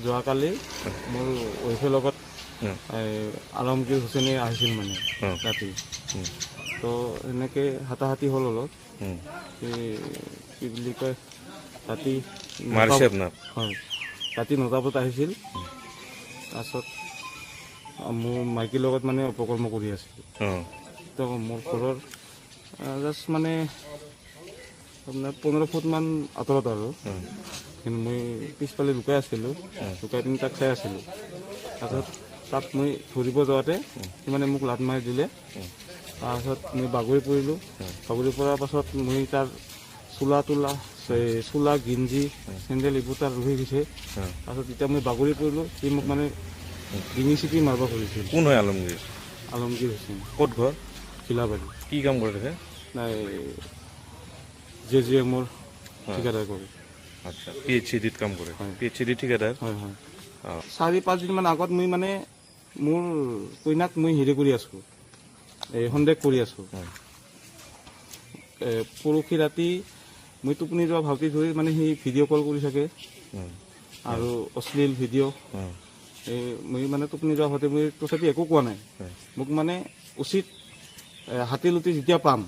যোৱাকালি মোৰ ৱাইফৰ লগত আলমগীৰ হুছেইনে আহিছিল মানে ৰাতি। তো এনেকৈ হাতাহাতি হ'ল অলপ। কি বুলি কয়, ৰাতি মাৰিছে আপোনাক? হয়, ৰাতি 9টা বজাত আহিছিল। তাৰপিছত মোৰ মাইকীৰ লগত মানে অপকৰ্ম কৰি আছিল। তো মোৰ ঘৰৰ জাষ্ট মানে আপোনাৰ 15 ফুটমান আঁতৰত আৰু। কিন্তু মই পিছফালে লুকাই আছিলোঁ, লুকাই পিনি তাক চাই আছিলোঁ। তাৰপিছত তাত মই ধৰিব যাওঁতে সি মানে মোক লাত মাৰি দিলে। তাৰপিছত মই বাগৰি পৰিলোঁ। বাগৰি পৰাৰ পাছত মই তাৰ চোলা গিঞ্জি চেণ্ডেল এইবোৰ তাৰ ৰহি গৈছে। তাৰপিছত যেতিয়া মই বাগৰি পৰিলোঁ, সি মোক মানে ডিঙি চিপি মাৰিব খুজিছিল। কোন হয় আলমগীৰ? আলমগীৰ হুছেইন। ক'ত ঘৰ? খিলাবাৰী। কি কাম কৰে থাকে? নাই, JGMৰ ঠিকাদাৰ কৰে। আচ্ছা, PHCDত কাম কৰে? PHCD ঠিকাদাৰ? হয় হয়। 4-5 দিনমান আগত মই মানে মোৰ কইনাক মই হেৰি কৰি আছোঁ, সন্দেহ কৰি আছোঁ। পৰহি ৰাতি মই টোপনি যোৱা ভাবি ধৰি মানে সি ভিডিঅ' কল কৰি থাকে আৰু অশ্লীল ভিডিঅ'। মই মানে টোপনি যোৱা ভাবি মই তথাপি একো কোৱা নাই। মোক মানে উচিত হাতী লুটি যেতিয়া পাম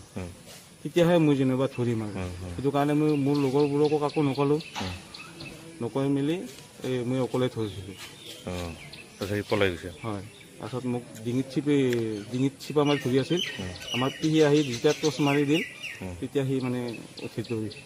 তেতিয়াহে মই যেনিবা ধৰিম আৰু। সেইটো কাৰণে মই মোৰ লগৰবোৰকো কাকো নকলোঁ। নকৈ মেলি মই অকলে ধৰিছিলোঁ। তাৰপিছত পলাই গৈছে? হয়। তাৰপিছত মোক ডিঙিত চিপা মাৰি ধৰি আছিল। আমাৰ পিহি আহি যেতিয়া টচ মাৰি দিল, তেতিয়া সি মানে উঠি গৈছে।